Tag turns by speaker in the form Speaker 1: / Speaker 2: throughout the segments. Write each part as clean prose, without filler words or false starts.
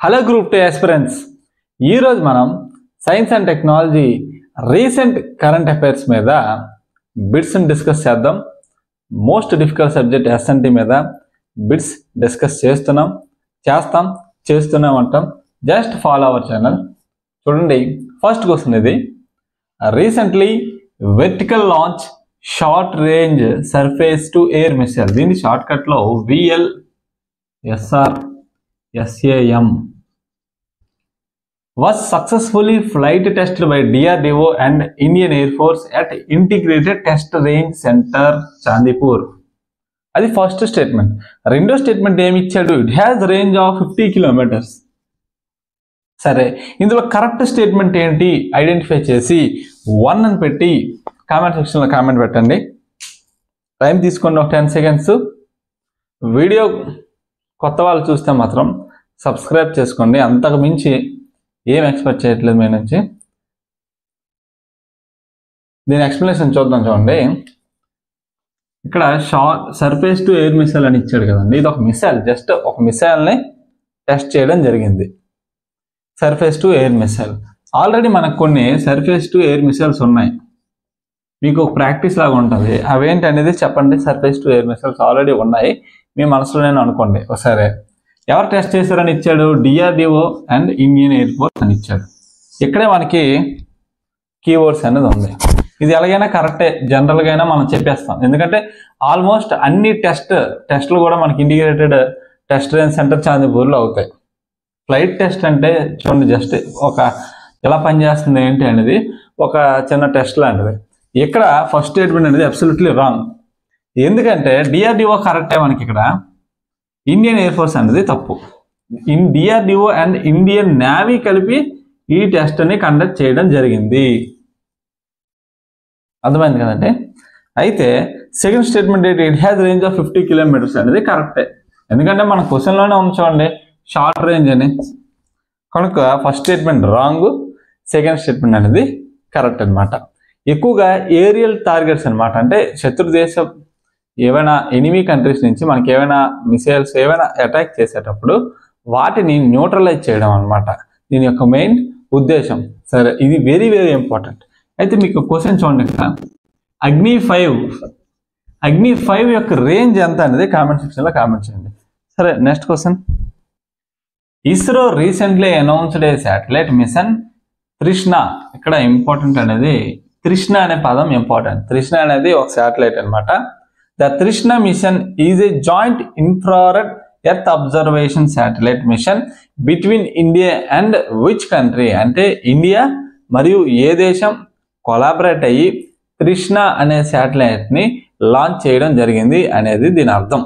Speaker 1: Hello group 2 aspirants, ఈరోజు మనం science and technology recent current affairs మీద బిట్స్ని డిస్కస్ చేద్దాం. మోస్ట్ డిఫికల్ట్ సబ్జెక్ట్ ఎస్ఎన్టీ మీద బిట్స్ డిస్కస్ చేస్తూనే ఉంటాం. Just follow our channel. చూడండి, ఫస్ట్ క్వశ్చన్ ఇది. Recently vertical launch short range surface to air missile, దీని షార్ట్ కట్లో VLSAM was successfully flight tested by DRDO and Indian Air Force at Integrated Test Range Center, Chandipur. అది first statement. రెండో statement ఏమి ఇచ్చాడు? It has range of 50 kilometres. సరే, ఇందులో correct statement ఏంటి identify చేసి 1 అని పెట్టి కామెంట్ సెక్షన్లో కామెంట్ పెట్టండి. టైం తీసుకోండి, ఒక 10 సెకండ్స్. వీడియో కొత్త వాళ్ళు చూస్తే మాత్రం సబ్స్క్రైబ్ చేసుకోండి. అంతకు మించి ఏం ఎక్స్పెక్ట్ చేయట్లేదు మీ నుంచి. దీని ఎక్స్ప్లెనేషన్ చూద్దాం. చూడండి, ఇక్కడ సర్ఫేస్ టు ఎయిర్ మిసైల్ అని ఇచ్చాడు కదండి. ఇది ఒక మిసైల్, జస్ట్ ఒక మిసైల్ని టెస్ట్ చేయడం జరిగింది. Surface to air missile. Already మనకు కొన్ని సర్ఫేస్ టు ఎయిర్ మిసైల్స్ ఉన్నాయి. మీకు ఒక ప్రాక్టీస్ లాగా ఉంటుంది. అవేంటి అనేది చెప్పండి. Surface to air missiles already ఉన్నాయి, మీ మనసులోనే అనుకోండి ఒకసారి. ఎవరు టెస్ట్ చేశారని ఇచ్చాడు? DRDO and Indian air force అని ఇచ్చాడు. ఇక్కడే మనకి కీవర్డ్స్ అనేది ఉంది. ఇది ఎలాగైనా కరెక్టే, జనరల్గా అయినా మనం చెప్పేస్తాం. ఎందుకంటే ఆల్మోస్ట్ అన్ని టెస్ట్లు కూడా మనకి ఇంటిగ్రేటెడ్ టెస్ట్ రేంజ్ సెంటర్ చాందీపూర్లో అవుతాయి. ఫ్లైట్ టెస్ట్ అంటే చూడండి, జస్ట్ ఒక ఎలా పనిచేస్తుంది ఏంటి అనేది ఒక చిన్న టెస్ట్ లాంటిది. ఇక్కడ ఫస్ట్ స్టేట్మెంట్ అనేది అబ్సల్యూట్లీ రాంగ్. ఎందుకంటే DRDO కరెక్టే, మనకి ఇక్కడ ఇండియన్ ఎయిర్ ఫోర్స్ అనేది తప్పు. DRDO అండ్ ఇండియన్ నేవీ కలిపి ఈ టెస్ట్ని కండక్ట్ చేయడం జరిగింది. అర్థమైంది కదండి. అయితే సెకండ్ స్టేట్మెంట్ ఏంటి? It has range of 50 kilometres అనేది కరెక్టే. ఎందుకంటే మన క్వశ్చన్లోనే ఉంచండి షార్ట్ రేంజ్ అని. కనుక first statement wrong, second statement అనేది కరెక్ట్ అనమాట. ఎక్కువగా ఏరియల్ టార్గెట్స్ అనమాట. అంటే శత్రు దేశం ఏవైనా ఎనిమీ కంట్రీస్ నుంచి మనకి ఏమైనా మిసైల్స్ ఏమైనా అటాక్ చేసేటప్పుడు వాటిని న్యూట్రలైజ్ చేయడం అనమాట దీని యొక్క మెయిన్ ఉద్దేశం. సరే, ఇది వెరీ వెరీ ఇంపార్టెంట్. అయితే మీకు క్వశ్చన్ చూడండి, ఇక్కడ అగ్ని 5 యొక్క రేంజ్ ఎంత అనేది కామెంట్ సెక్షన్లో కామెంట్ చేయండి. సరే, next question. ISRO recently announced a satellite mission Trishna. ఇక్కడ ఇంపార్టెంట్ అనేది తృష్ణ అనే పదం ఇంపార్టెంట్. తృష్ణ అనేది ఒక శాటిలైట్ అనమాట. The Trishna mission is a joint infrared earth observation satellite mission between India and which country? అంటే ఇండియా మరియు ఏ దేశం కొలాబరేట్ అయ్యి తృష్ణ అనే శాటిలైట్ని లాంచ్ చేయడం జరిగింది అనేది దీని అర్థం.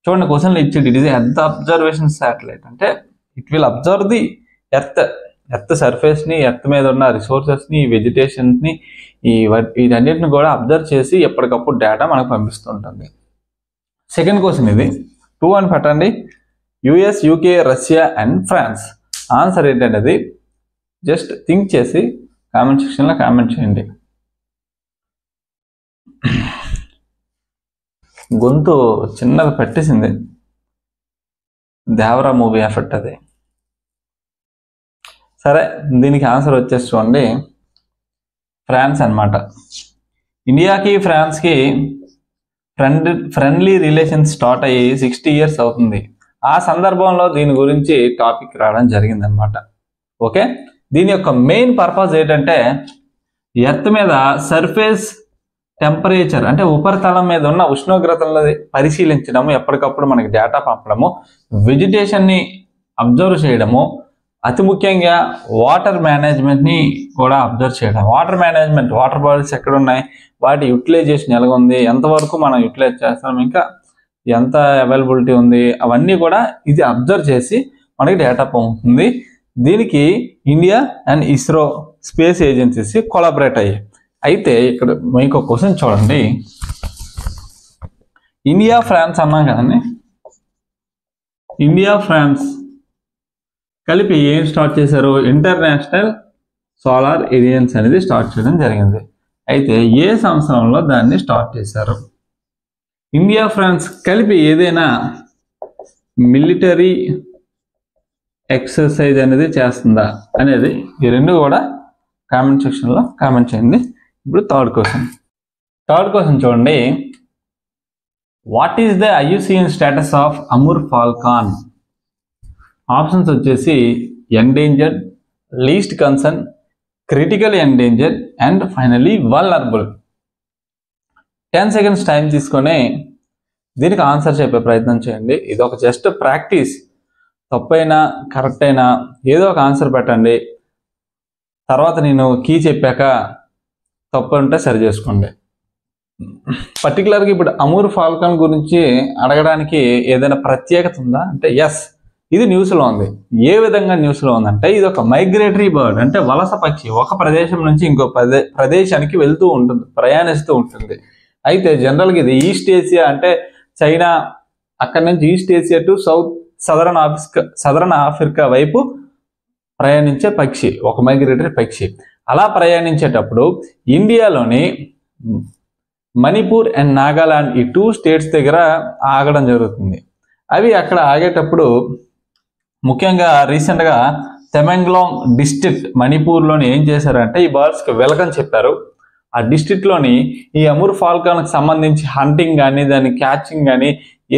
Speaker 1: చూడండి, క్వశ్చన్లు ఇచ్చేది. It is earth observation satellite అంటే it will observe the earth సర్ఫేస్ని, ఎర్త్ మీద ఉన్న రిసోర్సెస్ని, వెజిటేషన్ని, వీటన్నిటిని కూడా అబ్జర్వ్ చేసి ఎప్పటికప్పుడు డేటా మనకు పంపిస్తుంటుంది. సెకండ్ క్వశ్చన్ ఇది. 2 అని పెట్టండి. US, UK, Russia and France. Answer ఏంటనేది జస్ట్ థింక్ చేసి కామెంట్ సెక్షన్లో కామెంట్ చేయండి. గొంతు చిన్నది పెట్టేసింది, దేవరా మూవీ ఎఫెక్ట్ అది. సరే, దీనికి ఆన్సర్ వచ్చేసి చూడండి, ఫ్రాన్స్ అనమాట. ఇండియాకి ఫ్రాన్స్కి ఫ్రెండ్లీ రిలేషన్స్ స్టార్ట్ అయ్యి 60 ఇయర్స్ అవుతుంది. ఆ సందర్భంలో దీని గురించి టాపిక్ రావడం జరిగిందనమాట. ఓకే, దీని యొక్క మెయిన్ పర్పస్ ఏంటంటే ఎర్త్ మీద సర్ఫేస్ టెంపరేచర్ అంటే ఉపరితలం మీద ఉన్న ఉష్ణోగ్రతలను పరిశీలించడము, ఎప్పటికప్పుడు మనకి డేటా పంపడము, వెజిటేషన్ని అబ్జర్వ్ చేయడము, అతి ముఖ్యంగా వాటర్ మేనేజ్మెంట్ని కూడా అబ్జర్వ్ చేయడం. వాటర్ మేనేజ్మెంట్, వాటర్ బాడీస్ ఎక్కడ ఉన్నాయి, వాటి యూటిలైజేషన్ ఎలా ఉంది, ఎంతవరకు మనం యూటిలైజ్ చేస్తాం, ఇంకా ఎంత అవైలబిలిటీ ఉంది, అవన్నీ కూడా ఇది అబ్జర్వ్ చేసి మనకి డేటా పంపుతుంది. దీనికి India and ISRO space agencies collaborate అయ్యాయి. అయితే ఇక్కడ మీకు క్వశ్చన్ చూడండి, ఇండియా ఫ్రాన్స్ అన్నాం కదండి. ఇండియా ఫ్రాన్స్ కలిపి ఏం స్టార్ట్ చేశారు? ఇంటర్నేషనల్ సోలార్ ఏరియన్స్ అనేది స్టార్ట్ చేయడం జరిగింది. అయితే ఏ సంవత్సరంలో దాన్ని స్టార్ట్ చేశారు? ఇండియా ఫ్రాన్స్ కలిపి ఏదైనా మిలిటరీ ఎక్సర్సైజ్ అనేది చేస్తుందా అనేది ఈ రెండు కూడా కామెంట్ సెక్షన్లో కామెంట్ చేయండి. ఇప్పుడు థర్డ్ క్వశ్చన్ చూడండి. What is the IUCN status of Amur falcon? Options వచ్చేసి endangered, least concern, critical endangered and finally vulnerable. 10 seconds time తీసుకొని దీనికి ఆన్సర్ చెప్పే ప్రయత్నం చేయండి. ఇది ఒక జస్ట్ ప్రాక్టీస్. తప్పైనా కరెక్ట్ అయినా ఏదో ఒక ఆన్సర్ పెట్టండి. తర్వాత నేను కీ చెప్పాక తప్పు ఉంటే సరి చేసుకోండి. పర్టికులర్గా ఇప్పుడు అమూర్ ఫాల్కాన్ గురించి అడగడానికి ఏదైనా ప్రత్యేకత ఉందా అంటే ఎస్, ఇది న్యూస్లో ఉంది. ఏ విధంగా న్యూస్లో ఉందంటే ఇది ఒక మైగ్రేటరీ బర్డ్, అంటే వలస పక్షి. ఒక ప్రదేశం నుంచి ఇంకో ప్రదేశానికి వెళ్తూ ఉంటుంది, ప్రయాణిస్తూ ఉంటుంది. అయితే జనరల్గా ఇది ఈస్ట్ ఏసియా అంటే చైనా, అక్కడి నుంచి east Asia to southern Africa వైపు ప్రయాణించే పక్షి, ఒక మైగ్రేటరీ పక్షి. అలా ప్రయాణించేటప్పుడు ఇండియాలోని మణిపూర్ అండ్ నాగాలాండ్ ఈ 2 states దగ్గర ఆగడం జరుగుతుంది. అవి అక్కడ ఆగేటప్పుడు ముఖ్యంగా రీసెంట్గా తమెంగ్లాంగ్ డిస్ట్రిక్ట్ మణిపూర్లోని ఏం చేశారంటే ఈ బర్డ్స్కి వెల్కమ్ చెప్పారు. ఆ డిస్ట్రిక్ట్లోని ఈ అమూర్ ఫాల్కాన్కి సంబంధించి హంటింగ్ కానీ దాని క్యాచింగ్ కానీ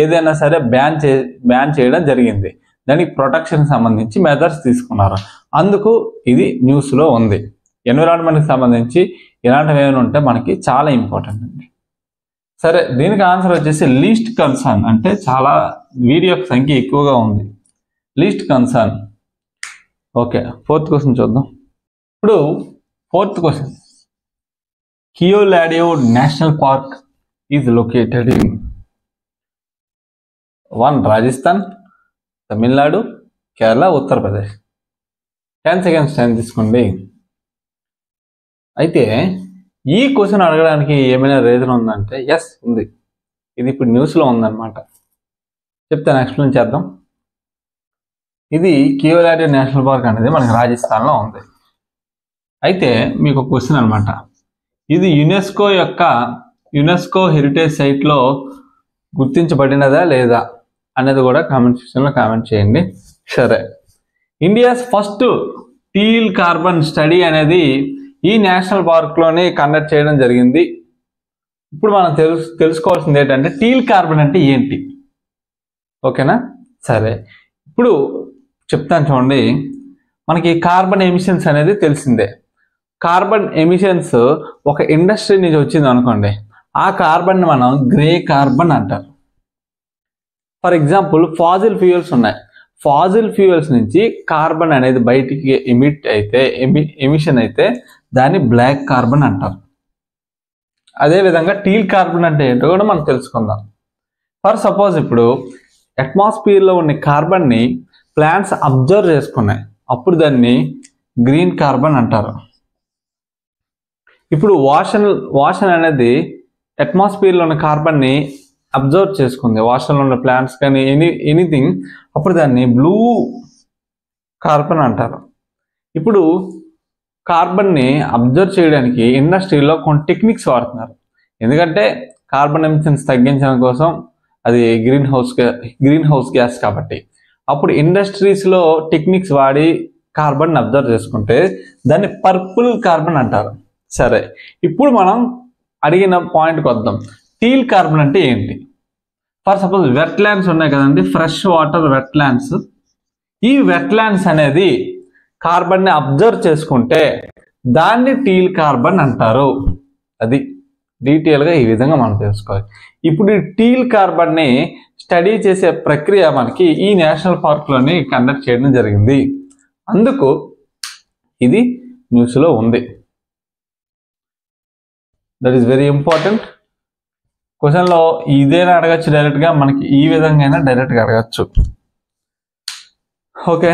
Speaker 1: ఏదైనా సరే బ్యాన్ చేయడం జరిగింది. దానికి ప్రొటెక్షన్ సంబంధించి మెజర్స్ తీసుకున్నారు. అందుకు ఇది న్యూస్లో ఉంది. ఎన్విరాన్మెంట్కి సంబంధించి ఇలాంటివి ఏమైనా ఉంటే మనకి చాలా ఇంపార్టెంట్ అండి. సరే, దీనికి ఆన్సర్ వచ్చేసి లీస్ట్ కన్సర్న్, అంటే చాలా వీడి యొక్క సంఖ్య ఎక్కువగా ఉంది. Least concern. Okay, 4th question చూద్దాం. ఇప్పుడు 4th question. Keoladeo national park is located in 1 Rajasthan, Tamil Nadu, Kerala, Uttar Pradesh. 10 seconds time తీసుకోండి. అయితే ఈ క్వశ్చన్ అడగడానికి ఏమైనా రీజన్ ఉందంటే ఎస్ ఉంది. ఇది ఇప్పుడు న్యూస్లో ఉందన్నమాట. చెప్తాను, ఎక్స్ప్లెయిన్ చేద్దాం. ఇది కియోలాడియో నేషనల్ పార్క్ అనేది మనకి రాజస్థాన్లో ఉంది. అయితే మీకు ఒక క్వశ్చన్ అనమాట, ఇది యునెస్కో హెరిటేజ్ సైట్లో గుర్తించబడినదా లేదా అనేది కూడా కామెంట్ సెక్షన్లో కామెంట్ చేయండి. సరే, India's first teal carbon study అనేది ఈ నేషనల్ పార్క్లోనే కండక్ట్ చేయడం జరిగింది. ఇప్పుడు మనం తెలుసుకోవాల్సింది ఏంటంటే టీల్ కార్బన్ అంటే ఏంటి, ఓకేనా? సరే, ఇప్పుడు చెప్తాను చూడండి. మనకి కార్బన్ ఎమిషన్స్ అనేది తెలిసిందే. కార్బన్ ఎమిషన్స్ ఒక ఇండస్ట్రీ నుంచి వచ్చింది అనుకోండి, ఆ కార్బన్ని మనం గ్రే కార్బన్ అంటారు. ఫర్ ఎగ్జాంపుల్ ఫాజిల్ ఫ్యూయల్స్ ఉన్నాయి. ఫాజిల్ ఫ్యూయల్స్ నుంచి కార్బన్ అనేది బయటికి ఎమిషన్ అయితే దాన్ని బ్లాక్ కార్బన్ అంటారు. అదేవిధంగా టీల్ కార్బన్ అంటే ఏంటో కూడా మనం తెలుసుకుందాం. ఫర్ సపోజ్ ఇప్పుడు అట్మాస్ఫియర్లో ఉన్న కార్బన్ని ప్లాంట్స్ అబ్జర్వ్ చేసుకున్నాయి, అప్పుడు దాన్ని గ్రీన్ కార్బన్ అంటారు. ఇప్పుడు వాషన్ అనేది అట్మాస్ఫియర్లో ఉన్న కార్బన్ని అబ్జర్వ్ చేసుకుంది, వాషన్లో ఉన్న ప్లాంట్స్ కానీ ఎనీథింగ్, అప్పుడు దాన్ని బ్లూ కార్బన్ అంటారు. ఇప్పుడు కార్బన్ని అబ్జర్వ్ చేయడానికి ఇండస్ట్రీలో కొన్ని టెక్నిక్స్ వాడుతున్నారు. ఎందుకంటే కార్బన్ ఎమిషన్స్ తగ్గించడం కోసం, అది గ్రీన్ హౌస్ గ్యాస్ కాబట్టి. అప్పుడు ఇండస్ట్రీస్లో టెక్నిక్స్ వాడి కార్బన్ అబ్జర్వ్ చేసుకుంటే దాన్ని పర్పుల్ కార్బన్ అంటారు. సరే, ఇప్పుడు మనం అడిగిన పాయింట్కి వద్దాం. టీల్ కార్బన్ అంటే ఏంటి? ఫర్ సపోజ్ వెట్ ల్యాండ్స్ ఉన్నాయి కదండి, ఫ్రెష్ వాటర్ వెట్ ల్యాండ్స్. ఈ వెట్ ల్యాండ్స్ అనేది కార్బన్ని అబ్జర్వ్ చేసుకుంటే దాన్ని టీల్ కార్బన్ అంటారు. అది డీటెయిల్గా ఈ విధంగా మనం తెలుసుకోవాలి. ఇప్పుడు ఈ టీల్ కార్బన్ని స్టడీ చేసే ప్రక్రియ మనకి ఈ నేషనల్ పార్క్లోని కండక్ట్ చేయడం జరిగింది. అందుకు ఇది న్యూస్లో ఉంది. That is very important. క్వశ్చన్లో ఇదేనా అడగచ్చు డైరెక్ట్గా, మనకి ఈ విధంగా అయినా డైరెక్ట్గా అడగచ్చు. ఓకే,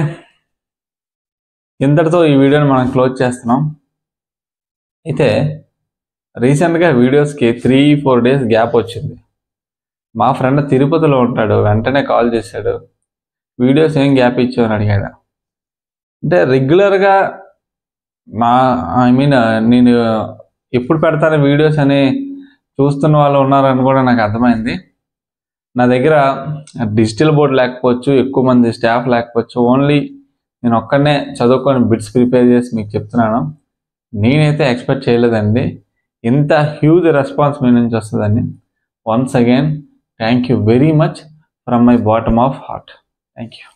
Speaker 1: ఇంతటితో ఈ వీడియోని మనం క్లోజ్ చేస్తున్నాం. అయితే రీసెంట్గా వీడియోస్కి 3-4 days గ్యాప్ వచ్చింది. మా ఫ్రెండ్ తిరుపతిలో ఉంటాడు, వెంటనే కాల్ చేశాడు, వీడియోస్ ఏం గ్యాప్ ఇచ్చావు అని అడిగాడు. అంటే రెగ్యులర్గా నేను ఎప్పుడు పెడతాను వీడియోస్ అని చూస్తున్న వాళ్ళు ఉన్నారని కూడా నాకు అర్థమైంది. నా దగ్గర డిజిటల్ బోర్డ్ లేకపోవచ్చు, ఎక్కువ మంది స్టాఫ్ లేకపోవచ్చు, ఓన్లీ నేను ఒక్కడనే చదువుకొని బిట్స్ ప్రిపేర్ చేసి మీకు చెప్తున్నాను. నేనైతే ఎక్స్పెక్ట్ చేయలేదండి ఇంత హ్యూజ్ రెస్పాన్స్ మీ నుంచి వస్తుందని. Once again thank you very much from my bottom of heart. Thank you.